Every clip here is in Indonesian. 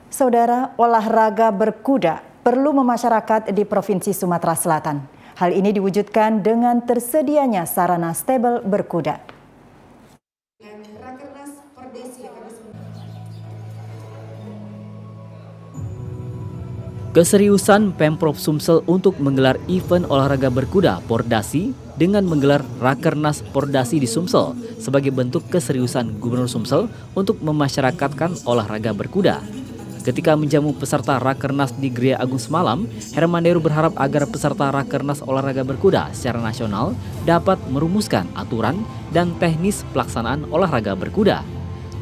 Saudara, olahraga berkuda perlu memasyarakat di Provinsi Sumatera Selatan. Hal ini diwujudkan dengan tersedianya sarana stebel berkuda. Keseriusan Pemprov Sumsel untuk menggelar event olahraga berkuda Pordasi dengan menggelar Rakernas Pordasi di Sumsel sebagai bentuk keseriusan Gubernur Sumsel untuk memasyarakatkan olahraga berkuda. Ketika menjamu peserta Rakernas di Gria Agung semalam, Herman Deru berharap agar peserta Rakernas olahraga berkuda secara nasional dapat merumuskan aturan dan teknis pelaksanaan olahraga berkuda.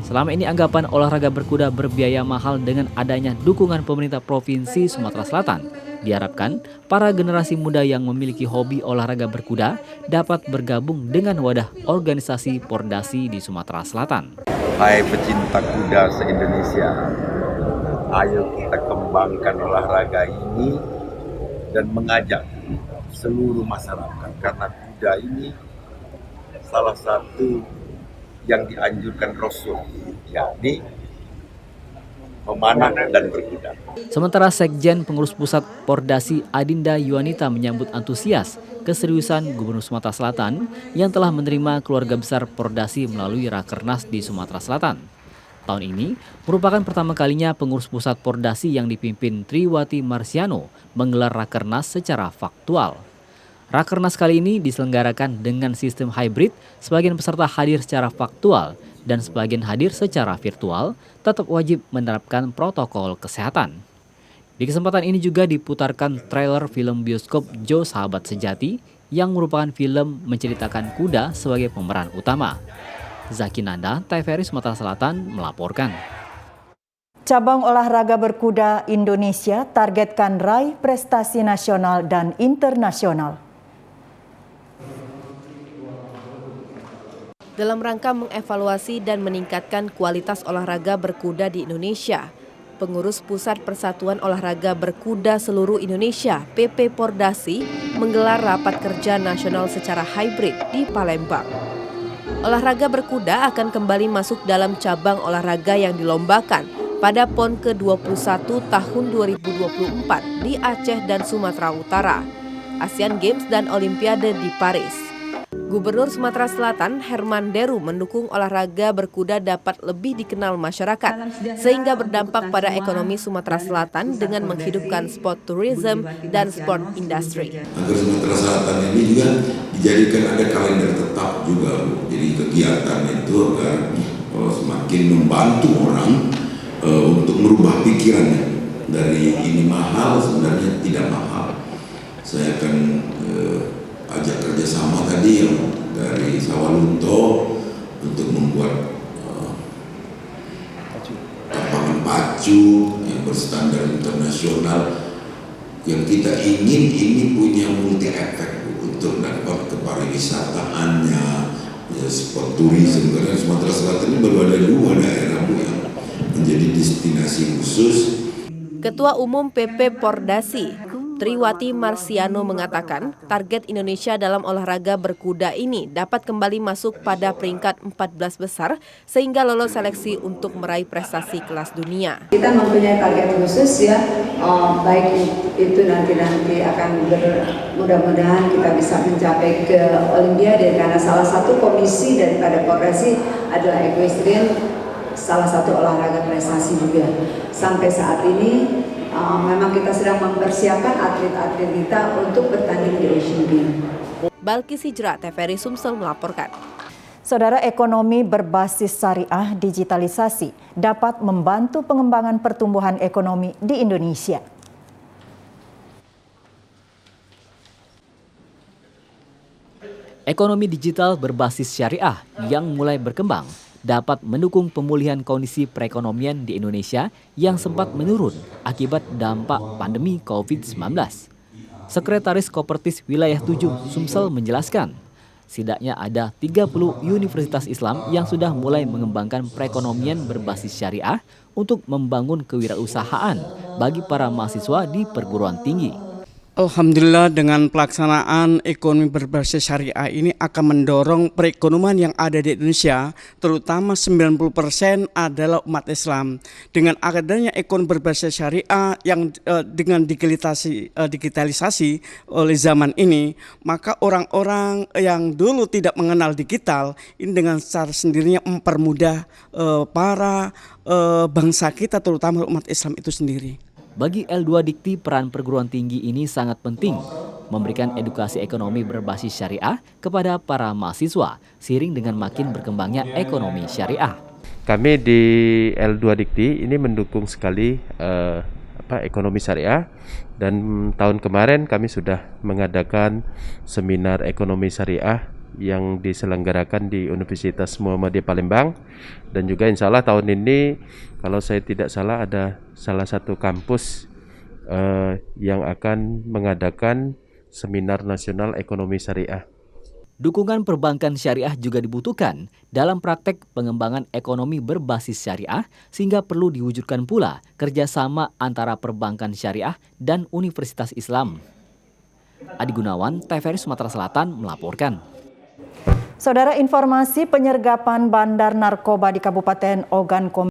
Selama ini anggapan olahraga berkuda berbiaya mahal dengan adanya dukungan pemerintah Provinsi Sumatera Selatan. Diharapkan para generasi muda yang memiliki hobi olahraga berkuda dapat bergabung dengan wadah organisasi Pordasi di Sumatera Selatan. Hai pecinta kuda se-Indonesia, ayo kita kembangkan olahraga ini dan mengajak seluruh masyarakat karena kuda ini salah satu yang dianjurkan Rasul, yakni memanah dan berkuda. Sementara Sekjen Pengurus Pusat Pordasi Adinda Yuanita menyambut antusias keseriusan Gubernur Sumatera Selatan yang telah menerima keluarga besar Pordasi melalui Rakernas di Sumatera Selatan. Tahun ini merupakan pertama kalinya pengurus pusat Pordasi yang dipimpin Triwati Marsiano menggelar Rakernas secara faktual. Rakernas kali ini diselenggarakan dengan sistem hybrid, sebagian peserta hadir secara faktual dan sebagian hadir secara virtual, tetap wajib menerapkan protokol kesehatan. Di kesempatan ini juga diputarkan trailer film bioskop Jo Sahabat Sejati yang merupakan film menceritakan kuda sebagai pemeran utama. Zaki Nanda, TVRI Sumatera Selatan melaporkan. Cabang olahraga berkuda Indonesia targetkan raih prestasi nasional dan internasional. Dalam rangka mengevaluasi dan meningkatkan kualitas olahraga berkuda di Indonesia, Pengurus Pusat Persatuan Olahraga Berkuda Seluruh Indonesia (PP Pordasi) menggelar rapat kerja nasional secara hybrid di Palembang. Olahraga berkuda akan kembali masuk dalam cabang olahraga yang dilombakan pada PON ke-21 tahun 2024 di Aceh dan Sumatera Utara, Asian Games dan Olimpiade di Paris. Gubernur Sumatera Selatan Herman Deru mendukung olahraga berkuda dapat lebih dikenal masyarakat sehingga berdampak pada ekonomi Sumatera Selatan dengan menghidupkan sport tourism dan sport industry. Agar Sumatera Selatan ini juga dijadikan ada kalender tetap juga, Bu. Jadi kegiatan itu agar semakin membantu orang untuk merubah pikirannya dari ini mahal sebenarnya tidak mahal. Saya akan ajak kerjasama tadi yang dari Sawalunto untuk membuat lapangan pacu yang berstandar internasional yang kita ingin ini punya multi efek untuk dapat kepariwisataannya, ya, sport tourism, karena Sumatera Selatan ini baru ada 2 daerah yang menjadi destinasi khusus. Ketua Umum PP Pordasi Triwati Marsiano mengatakan target Indonesia dalam olahraga berkuda ini dapat kembali masuk pada peringkat 14 besar sehingga lolos seleksi untuk meraih prestasi kelas dunia. Kita mempunyai target khusus ya, baik itu nanti akan mudah-mudahan kita bisa mencapai ke Olimpiade karena salah satu komisi daripada Pordasi adalah equestrian, salah satu olahraga prestasi juga. Sampai saat ini memang kita sedang mempersiapkan atlet-atlet kita untuk bertanding di Asian Games. Balkis Hijrah, TVRI Sumsel melaporkan. Saudara, ekonomi berbasis syariah digitalisasi dapat membantu pengembangan pertumbuhan ekonomi di Indonesia. Ekonomi digital berbasis syariah yang mulai berkembang dapat mendukung pemulihan kondisi perekonomian di Indonesia yang sempat menurun akibat dampak pandemi COVID-19. Sekretaris Kopertis Wilayah 7 Sumsel menjelaskan, setidaknya ada 30 universitas Islam yang sudah mulai mengembangkan perekonomian berbasis syariah untuk membangun kewirausahaan bagi para mahasiswa di perguruan tinggi. Alhamdulillah dengan pelaksanaan ekonomi berbasis syariah ini akan mendorong perekonomian yang ada di Indonesia, terutama 90% adalah umat Islam. Dengan adanya ekonomi berbasis syariah yang dengan digitalisasi oleh zaman ini, maka orang-orang yang dulu tidak mengenal digital ini dengan secara sendirinya mempermudah para bangsa kita, terutama umat Islam itu sendiri. Bagi L2 Dikti, peran perguruan tinggi ini sangat penting, memberikan edukasi ekonomi berbasis syariah kepada para mahasiswa, seiring dengan makin berkembangnya ekonomi syariah. Kami di L2 Dikti ini mendukung sekali ekonomi syariah, dan tahun kemarin kami sudah mengadakan seminar ekonomi syariah yang diselenggarakan di Universitas Muhammadiyah Palembang, dan juga insya Allah tahun ini kalau saya tidak salah ada salah satu kampus yang akan mengadakan seminar nasional ekonomi syariah. Dukungan perbankan syariah juga dibutuhkan dalam praktek pengembangan ekonomi berbasis syariah, sehingga perlu diwujudkan pula kerjasama antara perbankan syariah dan Universitas Islam. Adi Gunawan, TVRI Sumatera Selatan melaporkan. Saudara, informasi penyergapan bandar narkoba di Kabupaten Ogan Komering